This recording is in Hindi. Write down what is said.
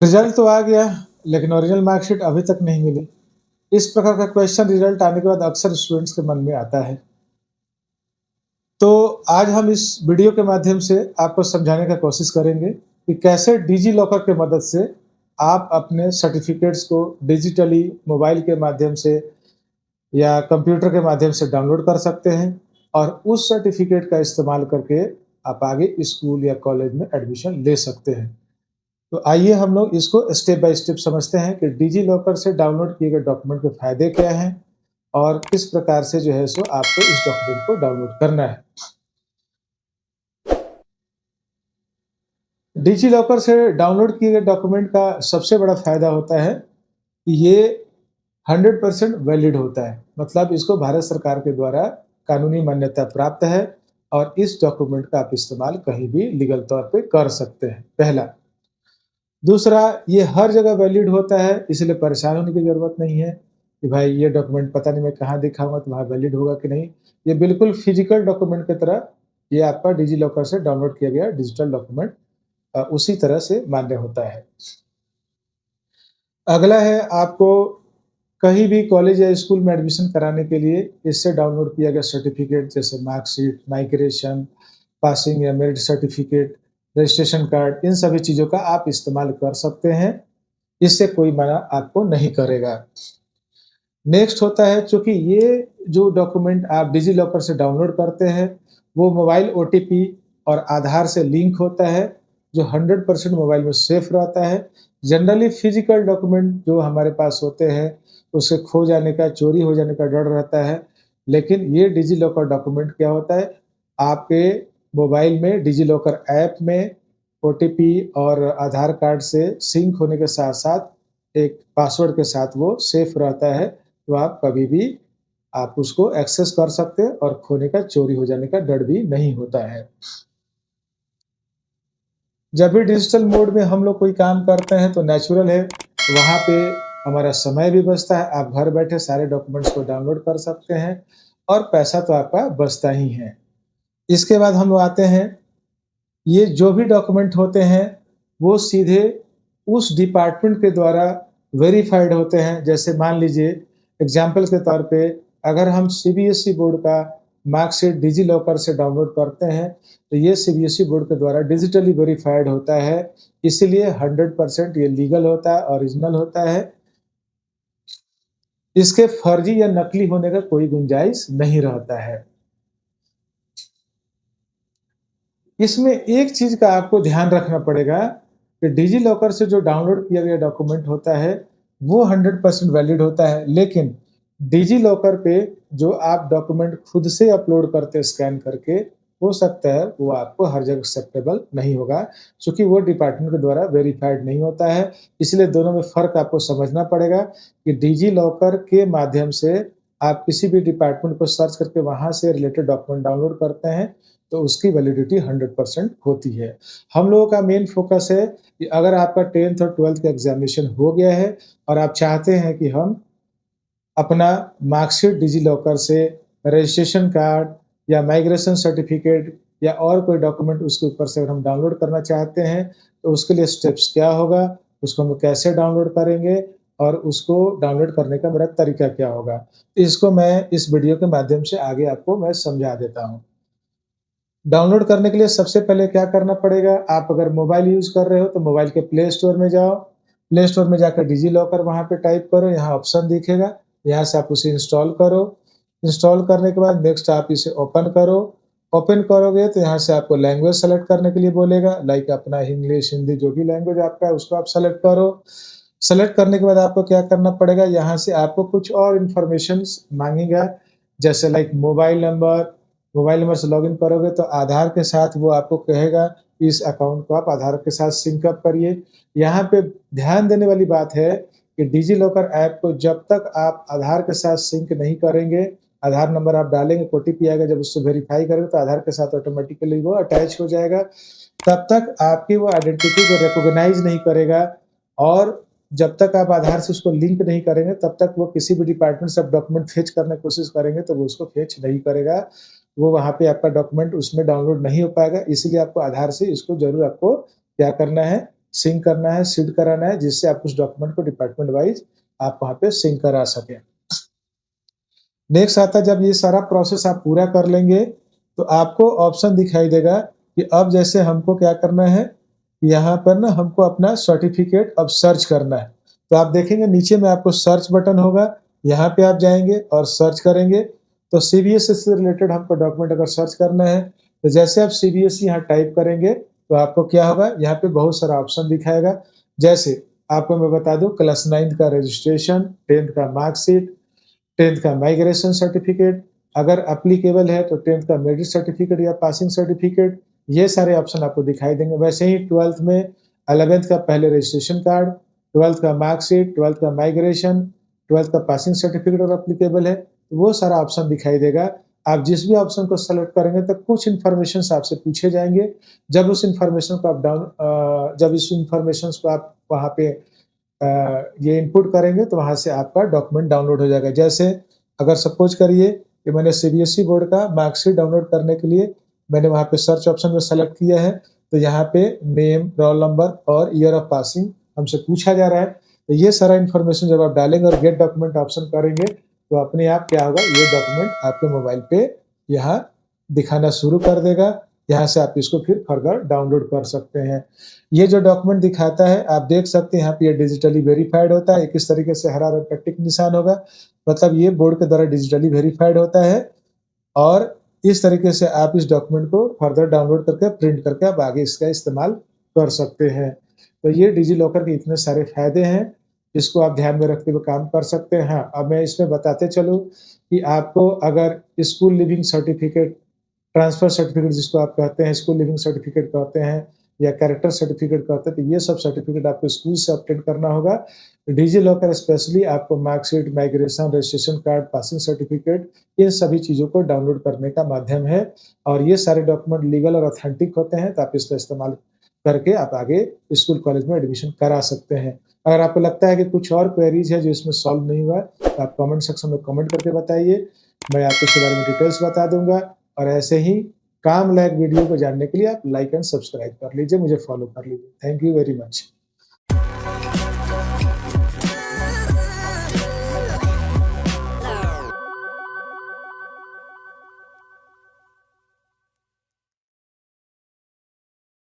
रिजल्ट तो आ गया, लेकिन ओरिजिनल मार्कशीट अभी तक नहीं मिली। इस प्रकार का क्वेश्चन रिजल्ट आने के बाद अक्सर स्टूडेंट्स के मन में आता है। तो आज हम इस वीडियो के माध्यम से आपको समझाने का कोशिश करेंगे कि कैसे डिजी लॉकर की मदद से आप अपने सर्टिफिकेट्स को डिजिटली मोबाइल के माध्यम से या कंप्यूटर के माध्यम से डाउनलोड कर सकते हैं और उस सर्टिफिकेट का इस्तेमाल करके आप आगे स्कूल या कॉलेज में एडमिशन ले सकते हैं। तो आइए हम लोग इसको स्टेप बाय स्टेप समझते हैं कि डिजी लॉकर से डाउनलोड किए गए डॉक्यूमेंट के फायदे क्या हैं और किस प्रकार से जो है सो आपको इस डॉक्यूमेंट को डाउनलोड करना है। डिजी लॉकर से डाउनलोड किए गए डॉक्यूमेंट का सबसे बड़ा फायदा होता है कि ये 100% वैलिड होता है। मतलब इसको भारत सरकार के द्वारा कानूनी मान्यता प्राप्त है और इस डॉक्यूमेंट का आप इस्तेमाल कहीं भी लीगल तौर पे कर सकते हैं, पहला। दूसरा, ये हर जगह वैलिड होता है, इसलिए परेशान होने की ज़रूरत नहीं है कि भाई ये डॉक्यूमेंट पता नहीं मैं कहाँ दिखाऊँगा तो वहाँ वैलिड होगा कि नहीं। ये बिल्कुल फिज़िकल डॉक्यूमेंट की तरह ये आपका डिजी लॉकर से डाउनलोड किया गया डिजिटल डॉक्यूमेंट उसी तरह से मान्य होता है। अगला है आपको कहीं भी कॉलेज या स्कूल में एडमिशन कराने के लिए इससे डाउनलोड किया गया सर्टिफ़िकेट जैसे मार्कशीट, माइग्रेशन, पासिंग या मेरिट सर्टिफ़िकेट, रजिस्ट्रेशन कार्ड, इन सभी चीज़ों का आप इस्तेमाल कर सकते हैं। इससे कोई मना आपको नहीं करेगा। नेक्स्ट होता है चूँकि ये जो डॉक्यूमेंट आप डिजी लॉकर से डाउनलोड करते हैं, वो मोबाइल ओटीपी और आधार से लिंक होता है, जो 100% मोबाइल में सेफ रहता है। जनरली फिज़िकल डॉक्यूमेंट जो हमारे पास होते हैं, उसके खो जाने का, चोरी हो जाने का डर रहता है। लेकिन ये डिजी लॉकर डॉक्यूमेंट क्या होता है, आपके मोबाइल में डिजी लॉकर ऐप में ओटीपी और आधार कार्ड से सिंक होने के साथ-साथ एक पासवर्ड के साथ वो सेफ रहता है। तो आप कभी भी आप उसको एक्सेस कर सकते हैं और खोने का, चोरी हो जाने का डर भी नहीं होता है। जब भी डिजिटल मोड में हम लोग कोई काम करते हैं तो नेचुरल है, वहाँ पे हमारा समय भी बचता है, आप घर बैठे सारे डॉक्यूमेंट्स को डाउनलोड कर सकते हैं और पैसा तो आपका बचता ही है। इसके बाद हम लोग आते हैं, ये जो भी डॉक्यूमेंट होते हैं, वो सीधे उस डिपार्टमेंट के द्वारा वेरिफाइड होते हैं। जैसे मान लीजिए एग्ज़ाम्पल के तौर पे अगर हम सीबीएसई बोर्ड का मार्कशीट डिजी लॉकर से डाउनलोड करते हैं, तो ये सीबीएसई बोर्ड के द्वारा डिजिटली वेरिफाइड होता है। इसीलिए 100% ये लीगल होता है, ओरिजिनल होता है। इसके फर्जी या नकली होने का कोई गुंजाइश नहीं रहता है। इसमें एक चीज़ का आपको ध्यान रखना पड़ेगा कि डिजी लॉकर से जो डाउनलोड किया गया डॉक्यूमेंट होता है, वो 100% वैलिड होता है। लेकिन डिजी लॉकर पे जो आप डॉक्यूमेंट खुद से अपलोड करते हैं स्कैन करके, हो सकता है वो आपको हर जगह एक्सेप्टेबल नहीं होगा, क्योंकि वो डिपार्टमेंट के द्वारा वेरिफाइड नहीं होता है। इसलिए दोनों में फ़र्क आपको समझना पड़ेगा कि डिजी लॉकर के माध्यम से आप किसी भी डिपार्टमेंट को सर्च करके वहाँ से रिलेटेड डॉक्यूमेंट डाउनलोड करते हैं, तो उसकी वैलिडिटी 100% होती है। हम लोगों का मेन फ़ोकस है कि अगर आपका 10th और 12th का एग्ज़ामिनेशन हो गया है और आप चाहते हैं कि हम अपना मार्कशीट डिजी लॉकर से रजिस्ट्रेशन कार्ड या माइग्रेशन सर्टिफ़िकेट या और कोई डॉक्यूमेंट उसके ऊपर से अगर हम डाउनलोड करना चाहते हैं, तो उसके लिए स्टेप्स क्या होगा, उसको हम कैसे डाउनलोड करेंगे और उसको डाउनलोड करने का मेरा तरीका क्या होगा। इसको मैं इस वीडियो के माध्यम से आगे आपको मैं समझा देता हूँ। डाउनलोड करने के लिए सबसे पहले क्या करना पड़ेगा, आप अगर मोबाइल यूज़ कर रहे हो तो मोबाइल के प्ले स्टोर में जाओ। प्ले स्टोर में जाकर डिजी लॉकर वहाँ पे टाइप करो, यहाँ ऑप्शन दिखेगा, यहाँ से आप उसे इंस्टॉल करो। इंस्टॉल करने के बाद नेक्स्ट आप इसे ओपन करो। ओपन करोगे तो यहाँ से आपको लैंग्वेज सेलेक्ट करने के लिए बोलेगा, लाइक अपना इंग्लिश, हिंदी जो भी लैंग्वेज आपका है उसको आप सेलेक्ट करो। सेलेक्ट करने के बाद आपको क्या करना पड़ेगा, यहाँ से आपको कुछ और इन्फॉर्मेशंस माँगेगा, जैसे लाइक मोबाइल नंबर से लॉगिन करोगे तो आधार के साथ वो आपको कहेगा इस अकाउंट को आप आधार के साथ सिंक अप करिए। यहाँ पे ध्यान देने वाली बात है कि डिजी लॉकर ऐप को जब तक आप आधार के साथ सिंक नहीं करेंगे, आधार नंबर आप डालेंगे, ओटीपी आएगा, जब उससे वेरीफाई करेंगे तो आधार के साथ ऑटोमेटिकली वो अटैच हो जाएगा। तब तक आपकी वो आइडेंटिटी को रिकॉग्नाइज़ नहीं करेगा और जब तक आप आधार से उसको लिंक नहीं करेंगे, तब तक वो किसी भी डिपार्टमेंट से आप डॉक्यूमेंट फेच करने की कोशिश करेंगे, तो वो उसको फेच नहीं करेगा। वो वहाँ पे आपका डॉक्यूमेंट उसमें डाउनलोड नहीं हो पाएगा, इसीलिए आपको आधार से इसको ज़रूर आपको क्या करना है, सिंक करना है, सीड कराना है, जिससे आप उस डॉक्यूमेंट को डिपार्टमेंट वाइज़ आप वहाँ पे सिंक करा सकें। नेक्स्ट आता है जब ये सारा प्रोसेस आप पूरा कर लेंगे, तो आपको ऑप्शन दिखाई देगा कि अब जैसे हमको क्या करना है, यहाँ पर ना हमको अपना सर्टिफ़िकेट अब सर्च करना है। तो आप देखेंगे नीचे में आपको सर्च बटन होगा, यहाँ पे आप जाएँगे और सर्च करेंगे, तो सीबीएसई से रिलेटेड हमको डॉक्यूमेंट अगर सर्च करना है, तो जैसे आप सीबीएसई यहाँ टाइप करेंगे, तो आपको क्या होगा, यहाँ पे बहुत सारा ऑप्शन दिखाएगा। जैसे आपको मैं बता दूँ क्लास 9th का रजिस्ट्रेशन, 10th का मार्कशीट, 10th का माइग्रेशन सर्टिफिकेट, अगर एप्लीकेबल है तो 10th का मेरिट सर्टिफिकेट या पासिंग सर्टिफिकेट, ये सारे ऑप्शन आपको दिखाई देंगे। वैसे ही 12th में 11th का पहले रजिस्ट्रेशन कार्ड, 12th का मार्कशीट, 12th का माइग्रेशन, 12th का पासिंग सर्टिफिकेट अगर एप्लीकेबल है, तो वो सारा ऑप्शन दिखाई देगा। आप जिस भी ऑप्शन को सेलेक्ट करेंगे तो कुछ इन्फॉर्मेशंस आपसे पूछे जाएँगे। जब उस इन्फॉर्मेशन को आप जब इस इन्फॉर्मेशंस को आप वहाँ पे ये इनपुट करेंगे तो वहाँ से आपका डॉक्यूमेंट डाउनलोड हो जाएगा। जैसे अगर सपोज़ करिए कि मैंने सीबीएसई बोर्ड का मार्कशीट डाउनलोड करने के लिए मैंने वहाँ पे सर्च ऑप्शन में सेलेक्ट किया है, तो यहाँ पे नेम, रोल नंबर और ईयर ऑफ पासिंग हमसे पूछा जा रहा है। तो ये सारा इन्फॉर्मेशन जब आप डालेंगे और गेट डॉक्यूमेंट ऑप्शन करेंगे, तो अपने आप क्या होगा, ये डॉक्यूमेंट आपके मोबाइल पे यहाँ दिखाना शुरू कर देगा। यहाँ से आप इसको फिर फर्दर डाउनलोड कर सकते हैं। ये जो डॉक्यूमेंट दिखाता है, आप देख सकते हैं यहाँ पे ये डिजिटली वेरिफाइड होता है। किस तरीके से हरा रंग का टिक निशान होगा, मतलब ये बोर्ड के द्वारा डिजिटली वेरिफाइड होता है और इस तरीके से आप इस डॉक्यूमेंट को फर्दर डाउनलोड करके, प्रिंट करके आप आगे इसका इस्तेमाल कर सकते हैं। तो ये डिजी लॉकर के इतने सारे फ़ायदे हैं, इसको आप ध्यान में रखते हुए काम कर सकते हैं। हाँ, अब मैं इसमें बताते चलूँ कि आपको अगर school living certificate, transfer certificate जिसको आप कहते हैं, स्कूल लिविंग सर्टिफ़िकेट कहते हैं या कैरेक्टर सर्टिफ़िकेट कहते हैं, तो ये सब सर्टिफ़िकेट आपको स्कूल से ऑब्टेन करना होगा। डिजी लॉकर स्पेशली आपको marksheet, migration, registration card, passing certificate, इन सभी चीज़ों को डाउनलोड करने का माध्यम है और ये सारे डॉक्यूमेंट लीगल और ऑथेंटिक होते हैं, तो आप इसका इस्तेमाल करके आप आगे स्कूल, कॉलेज में एडमिशन करा सकते हैं। अगर आपको लगता है कि कुछ और क्वेरीज़ है जो इसमें सॉल्व नहीं हुआ, तो आप कमेंट सेक्शन में कमेंट करके बताइए। मैं आपको इसके बारे में डिटेल्स बता दूँगा और ऐसे ही काम लायक वीडियो को जानने के लिए आप लाइक एंड सब्सक्राइब कर लीजिए, मुझे फॉलो कर लीजिए। Thank you very much.